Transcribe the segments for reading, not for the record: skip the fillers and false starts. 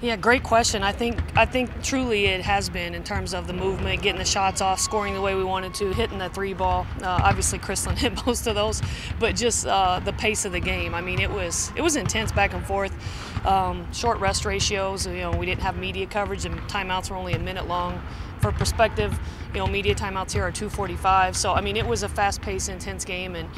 Yeah, great question. I think truly it has been in terms of the movement, getting the shots off, scoring the way we wanted to, hitting the three ball. Obviously, Kristlyn hit most of those, but just the pace of the game. I mean, it was intense back and forth. Short rest ratios. We didn't have media coverage, and timeouts were only a minute long. For perspective, media timeouts here are 2:45. So I mean, it was a fast-paced, intense game, and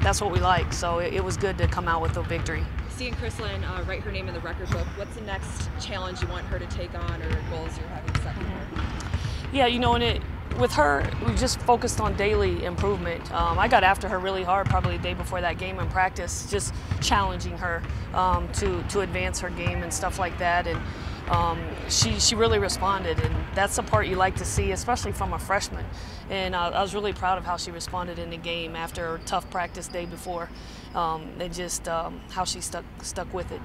that's what we like. So it was good to come out with a victory. Seeing Kristlyn write her name in the record book, what's the next challenge you want her to take on, or goals you're having set for her? Yeah, with her, we just focused on daily improvement. I got after her really hard probably the day before that game in practice, just challenging her to advance her game and stuff like that. And she really responded, and that's the part you like to see, especially from a freshman. And I was really proud of how she responded in the game after a tough practice day before, and just how she stuck with it.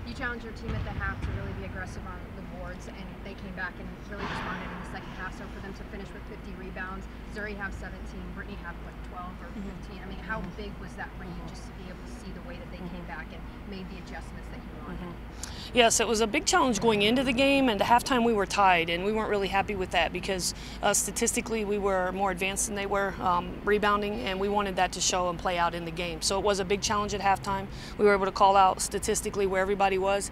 You challenged your team at the half to really be aggressive on the boards, and they came back and really responded in the second half. So for them to finish with 50 rebounds, Zuri have 17, Brittany have what, 12 or 15. I mean, how big was that for you, just to be able to see the way that they came back and made the adjustments that you wanted? Yes, it was a big challenge going into the game, and at halftime we were tied, and we weren't really happy with that because statistically we were more advanced than they were rebounding, and we wanted that to show and play out in the game. So it was a big challenge at halftime. We were able to call out statistically where everybody was,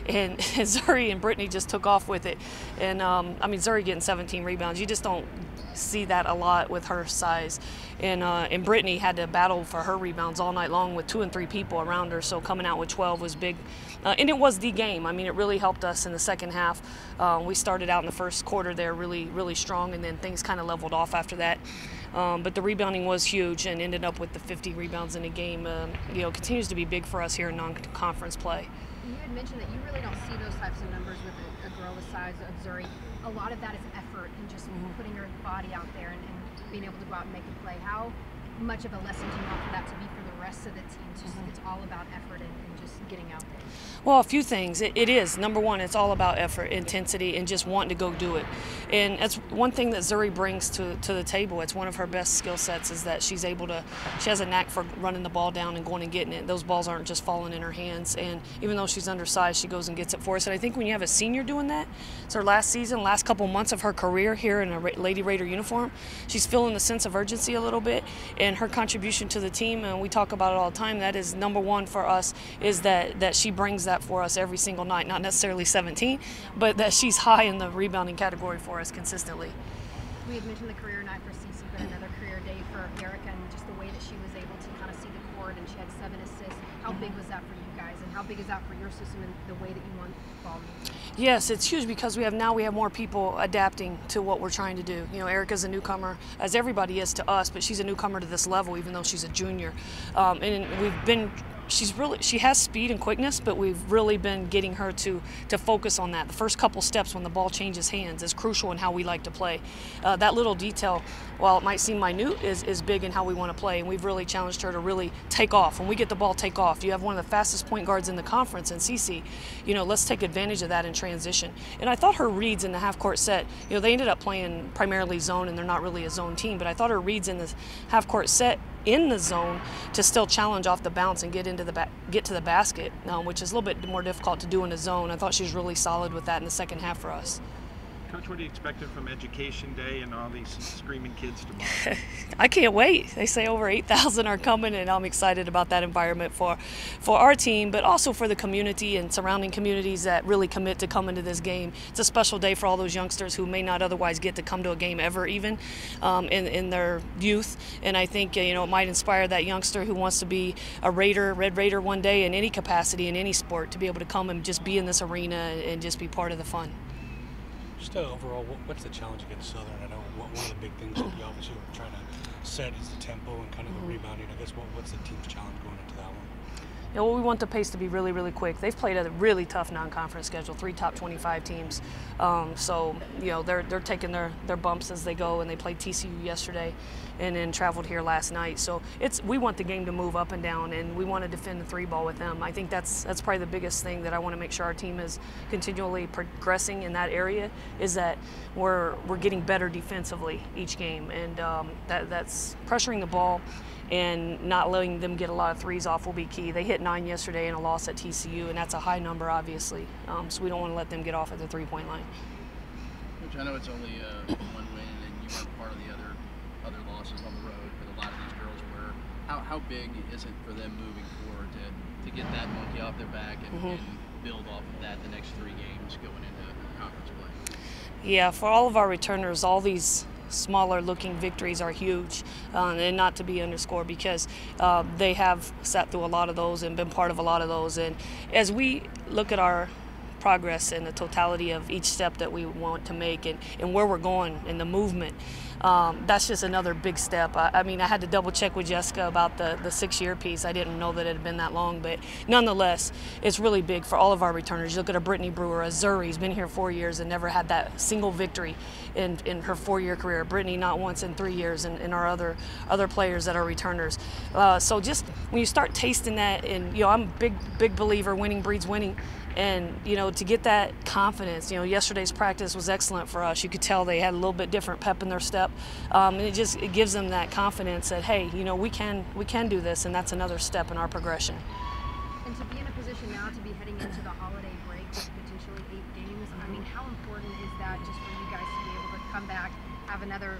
and Zuri and Brittany just took off with it. And I mean, Zuri getting 17 rebounds, you just don't see that a lot with her size. And Brittany had to battle for her rebounds all night long with 2 and 3 people around her, so coming out with 12 was big. And it was the game. I mean, it really helped us in the second half. We started out in the first quarter there really, really strong, and then things kind of leveled off after that. But the rebounding was huge and ended up with the 50 rebounds in a game. Continues to be big for us here in non-conference play. You had mentioned that you really don't see those types of numbers with a girl the size of Zuri. A lot of that is effort and just putting her body out there and being able to go out and make a play. How much of a lesson do you want for that to be for the rest of the team? It's all about effort and just getting out there. Well, a few things. It is. Number one, it's all about effort, intensity, and just wanting to go do it. And that's one thing that Zuri brings to the table. It's one of her best skill sets is that she has a knack for running the ball down and going and getting it. Those balls aren't just falling in her hands. And even though she's undersized, she goes and gets it for us. And I think when you have a senior doing that, it's her last season, last couple months of her career here in a Lady Raider uniform, she's feeling the sense of urgency a little bit. And her contribution to the team, and we talk about it all the time, that is number one for us, is that she brings that for us every single night. Not necessarily 17, but that she's high in the rebounding category for us consistently. We had mentioned the career night for Cece, but another career day for Erica, and just the way that she was able to kind of see the court, and she had 7 assists. How big was that for you guys, and how big is that for your system and the way that you want ball movement? Yes, it's huge because we have more people adapting to what we're trying to do. Erica's a newcomer, as everybody is to us, but she's a newcomer to this level, even though she's a junior. And she has speed and quickness, but we've really been getting her to focus on that. The first couple steps when the ball changes hands is crucial in how we like to play. That little detail, while it might seem minute, is big in how we want to play, and we've really challenged her to really take off. When we get the ball, take off. You have one of the fastest point guards in the conference in Cece. Let's take advantage of that in transition. And I thought her reads in the half-court set, they ended up playing primarily zone, and they're not really a zone team, but I thought her reads in the half-court set in the zone to still challenge off the bounce and get to the basket, which is a little bit more difficult to do in a zone. I thought she was really solid with that in the second half for us. Coach, what are you expecting from Education Day and all these screaming kids tomorrow? I can't wait. They say over 8,000 are coming, and I'm excited about that environment for our team, but also for the community and surrounding communities that really commit to coming to this game. It's a special day for all those youngsters who may not otherwise get to come to a game ever, even in their youth. And I think it might inspire that youngster who wants to be a Raider, Red Raider one day in any capacity, in any sport, to be able to come and just be in this arena and just be part of the fun. Just overall, what's the challenge against Southern? I know one of the big things that you obviously were trying to set is the tempo and kind of the rebounding. I guess what's the team's challenge going into that one? We want the pace to be really, really quick. They've played a really tough non-conference schedule, 3 top 25 teams. So they're taking their bumps as they go, and they played TCU yesterday and then traveled here last night. So we want the game to move up and down, and we want to defend the 3 ball with them. I think that's probably the biggest thing that I want to make sure our team is continually progressing in that area, is that we're getting better defensively each game, and that's pressuring the ball and not letting them get a lot of threes off will be key. They hit at 9 yesterday and a loss at TCU, and that's a high number, obviously. So we don't want to let them get off at the three-point line. Coach, I know it's only one win, and you weren't part of the other losses on the road, but a lot of these girls were. How big is it for them moving forward to get that monkey off their back and build off of that the next 3 games going into conference play? Yeah, for all of our returners, all these smaller looking victories are huge, and not to be underscored, because they have sat through a lot of those and been part of a lot of those. And as we look at our progress and the totality of each step that we want to make and where we're going and the movement, that's just another big step. I mean, I had to double check with Jessica about the 6-year piece. I didn't know that it had been that long, but nonetheless, it's really big for all of our returners. You look at a Brittany Brewer, a Zuri's been here 4 years and never had that single victory in her 4-year career. Brittany not once in 3 years, and our other players that are returners. So just when you start tasting that, and I'm a big believer winning breeds winning. And, to get that confidence, yesterday's practice was excellent for us. You could tell they had a little bit different pep in their step. And it gives them that confidence that, hey, we can do this, and that's another step in our progression. And to be in a position now to be heading into the holiday break with potentially 8 games, I mean, how important is that just for you guys to be able to come back, have another,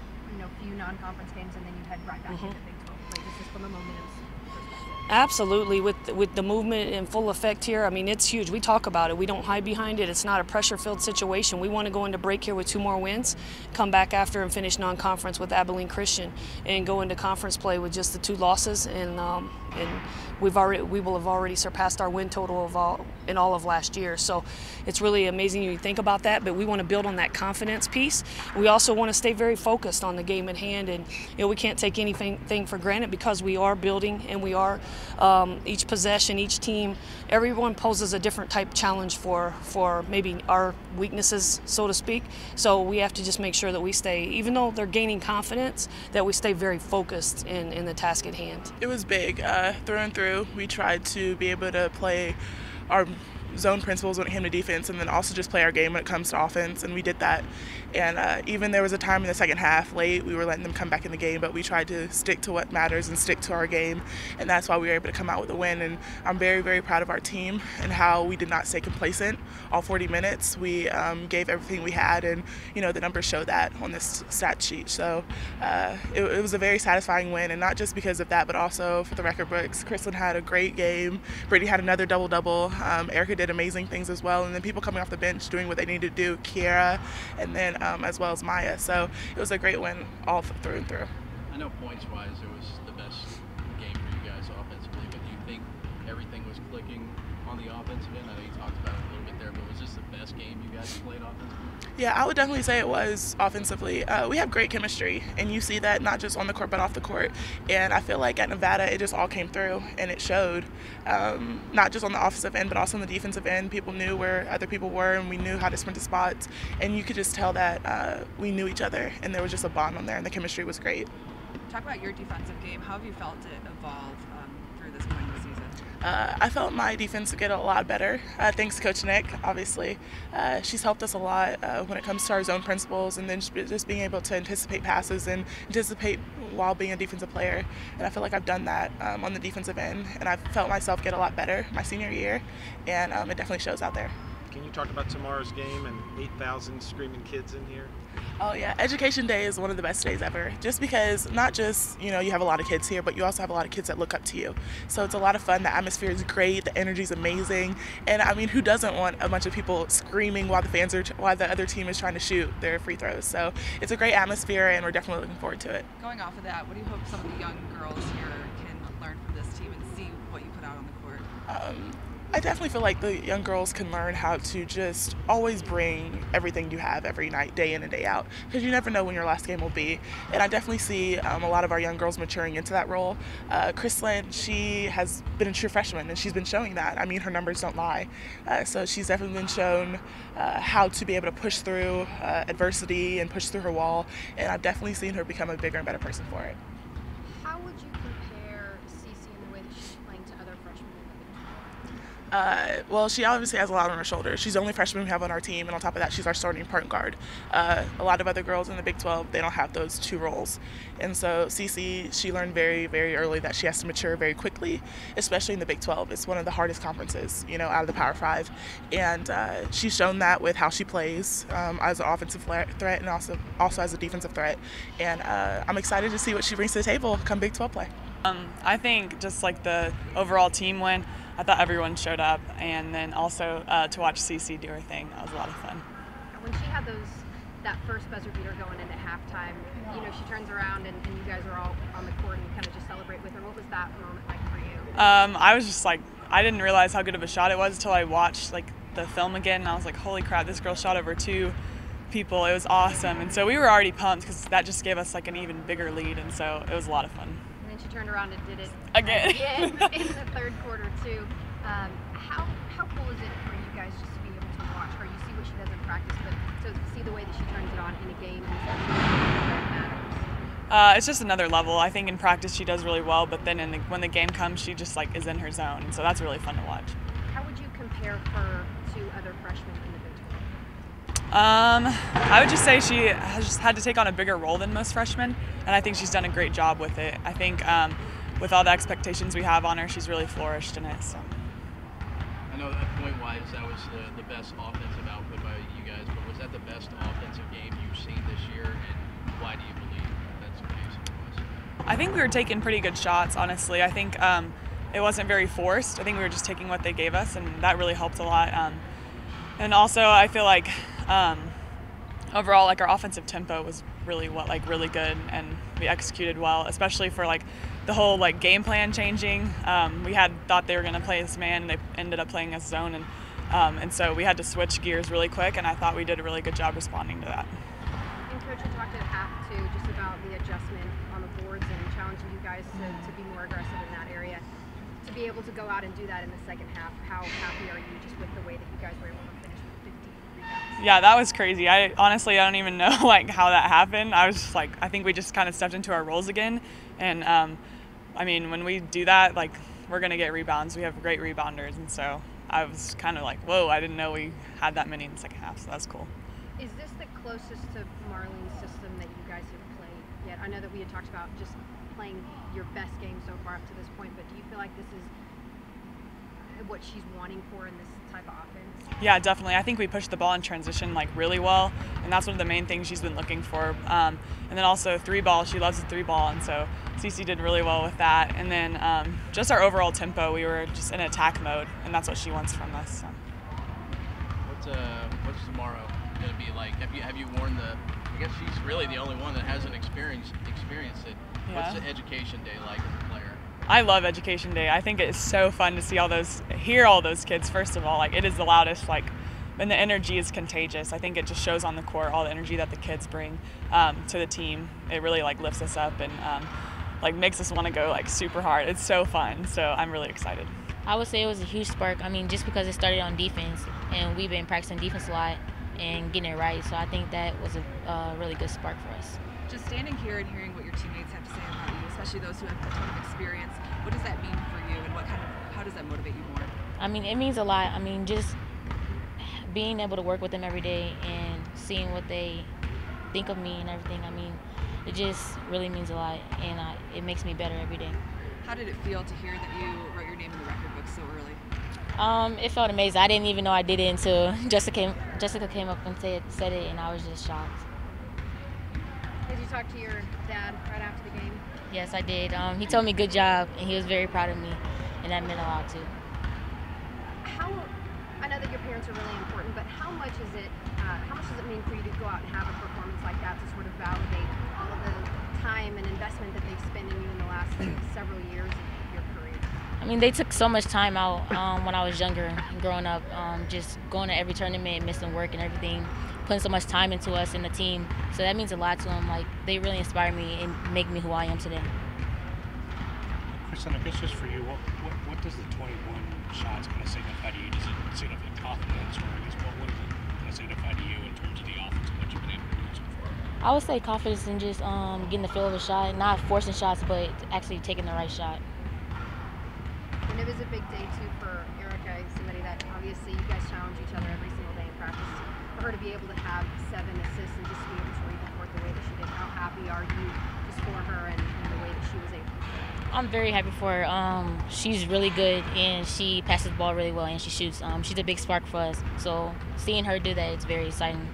few non-conference games, and then you head right back into Big 12? Like, this is from a momentum perspective. Absolutely, with the movement in full effect here, I mean, it's huge. We talk about it. We don't hide behind it. It's not a pressure-filled situation. We want to go into break here with 2 more wins, come back after and finish non-conference with Abilene Christian, and go into conference play with just the 2 losses. And we will have already surpassed our win total in all of last year. So it's really amazing when you think about that. But we want to build on that confidence piece. We also want to stay very focused on the game at hand, and we can't take anything for granted, because we are building and we are. Each possession, each team, everyone poses a different type challenge for maybe our weaknesses, so to speak. So we have to just make sure that we stay, even though they're gaining confidence, that we stay very focused in the task at hand. It was big, through and through. We tried to be able to play our zone principles when it came to defense, and then also just play our game when it comes to offense, and we did that. And even there was a time in the second half late, we were letting them come back in the game, but we tried to stick to what matters and stick to our game, and that's why we were able to come out with a win. And I'm very, very proud of our team and how we did not stay complacent all 40 minutes. We gave everything we had, and the numbers show that on this stat sheet. So it was a very satisfying win, and not just because of that, but also for the record books. Kristlyn had a great game. Brittany had another double-double. Erica did amazing things as well, and then people coming off the bench doing what they needed to do, Kiera, and then as well as Maya. So it was a great win all through and through. I know points-wise it was the best game for you guys offensively, but do you think everything was clicking on the offensive end? I know you talked about it a little bit there, but was this the best game you guys played offensively? Yeah, I would definitely say it was offensively. We have great chemistry, and you see that not just on the court but off the court. And I feel like at Nevada it just all came through, and it showed, not just on the offensive end but also on the defensive end. People knew where other people were, and we knew how to sprint to spots, and you could just tell that we knew each other, and there was just a bond on there, and the chemistry was great. Talk about your defensive game. How have you felt it evolve through this point in the season? I felt my defense get a lot better, thanks to Coach Nick, obviously. She's helped us a lot when it comes to our zone principles, and then just being able to anticipate passes and anticipate while being a defensive player. And I feel like I've done that on the defensive end, and I've felt myself get a lot better my senior year, and it definitely shows out there. Can you talk about tomorrow's game and 8,000 screaming kids in here? Oh yeah, Education Day is one of the best days ever, just because not just, you have a lot of kids here, but you also have a lot of kids that look up to you. So it's a lot of fun. The atmosphere is great, the energy is amazing, and I mean, who doesn't want a bunch of people screaming while the other team is trying to shoot their free throws? So it's a great atmosphere, and we're definitely looking forward to it. Going off of that, what do you hope some of the young girls here can learn from this team and see what you put out on the court? I definitely feel like the young girls can learn how to just always bring everything you have every night, day in and day out, because you never know when your last game will be. And I definitely see a lot of our young girls maturing into that role. Kristlyn, she has been a true freshman, and she's been showing that. I mean, her numbers don't lie. So she's definitely been shown how to be able to push through adversity and push through her wall, and I've definitely seen her become a bigger and better person for it. How would you compare Cece and Witch playing to other freshmen in the Big 12? Well, she obviously has a lot on her shoulders. She's the only freshman we have on our team, and on top of that, she's our starting point guard. A lot of other girls in the Big 12, they don't have those two roles. And so CC, she learned very, very early that she has to mature very quickly, especially in the Big 12. It's one of the hardest conferences, out of the Power 5. And she's shown that with how she plays as an offensive threat and also as a defensive threat. And I'm excited to see what she brings to the table come Big 12 play. I think just like the overall team win, I thought everyone showed up, and then also to watch CC do her thing, that was a lot of fun. When she had that first buzzer beater going into halftime, she turns around and you guys are all on the court and you kind of just celebrate with her. What was that moment like for you? I was just like, I didn't realize how good of a shot it was until I watched the film again, and I was like, holy crap, this girl shot over 2 people. It was awesome, and so we were already pumped because that just gave us an even bigger lead, and so it was a lot of fun. She turned around and did it again in the third quarter too. How cool is it for you guys just to be able to watch her? You see what she does in practice, but to see the way that she turns it on in a game matters. It's just another level. I think in practice she does really well, but then when the game comes, she just is in her zone, and so that's really fun to watch. How would you compare her to other freshmen in the Big 12? I would just say she has just had to take on a bigger role than most freshmen, and I think she's done a great job with it. I think with all the expectations we have on her, she's really flourished in it. So. I know that point-wise, that was the best offensive output by you guys, but was that the best offensive game you've seen this year, and why do you believe that's the case? I think we were taking pretty good shots, honestly. I think it wasn't very forced. I think we were just taking what they gave us, and that really helped a lot. And also, I feel like overall, our offensive tempo was really really good, and we executed well, especially for the whole game plan changing. We had thought they were going to play as man, and they ended up playing as zone, and so we had to switch gears really quick, and I thought we did a really good job responding to that. And Coach, you talked at half too, just about the adjustment on the boards and challenging you guys to be more aggressive in that area. To be able to go out and do that in the second half, how happy are you just with the way that you guys were able to finish with 50 rebounds? Yeah, that was crazy. I don't even know how that happened. I was just I think we just kind of stepped into our roles again, and I mean, when we do that, we're gonna get rebounds. We have great rebounders, and so I was kind of whoa, I didn't know we had that many in the second half, so that's cool. Is this the closest to Marlene's system that you guys have played yet? I know that we had talked about just playing your best game so far up to this point, but do you feel like this is what she's wanting for in this type of offense? Yeah, definitely. I think we pushed the ball in transition really well, and that's one of the main things she's been looking for. And then also 3-ball, she loves the 3-ball, and so CC did really well with that. And then just our overall tempo, we were just in attack mode, and that's what she wants from us. So. What's tomorrow going to be like? Have you worn I guess she's really the only one that hasn't experienced it. Yeah. What's the education day like as a player? I love Education Day. I think it's so fun to hear all those kids. First of all, it is the loudest, and the energy is contagious. I think it just shows on the court all the energy that the kids bring to the team. It really lifts us up and makes us want to go super hard. It's so fun. So I'm really excited. I would say it was a huge spark. I mean, just because it started on defense, and we've been practicing defense a lot and getting it right. So I think that was a really good spark for us. Just standing here and hearing what your teammates have to say about you, especially those who have a ton of experience, what does that mean for you, and how does that motivate you more? I mean, it means a lot. I mean, just being able to work with them every day and seeing what they think of me and everything. I mean, it just really means a lot, and it makes me better every day. How did it feel to hear that you wrote your name in the record book so early? It felt amazing. I didn't even know I did it until Jessica came up and said it, and I was just shocked. Did you talk to your dad right after the game? Yes, I did. He told me good job, and he was very proud of me, and that meant a lot too. I know that your parents are really important, but how much does it mean for you to go out and have a performance like that to sort of validate all of the time and investment that they've spent in you in the last several years of your career? I mean, they took so much time out when I was younger and growing up, just going to every tournament, missing work and everything, putting so much time into us and the team. So that means a lot to them. They really inspire me and make me who I am today. Kristen, I guess just for you, what does the 21 shots kind of signify to you? Does it signify confidence, or I guess what does it kind of signify to you in terms of the offense and what you've been able to do so far? I would say confidence in just getting the feel of a shot, not forcing shots, but actually taking the right shot. And it is a big day too for Erica, somebody that obviously you guys challenge each other every single day in practice. For her to be able to have 7 assists and just be able to rebound court the way that she did, how happy are you just for her and the way that she was able to play? I'm very happy for her. She's really good and she passes the ball really well and she shoots. She's a big spark for us. So seeing her do that, it's very exciting.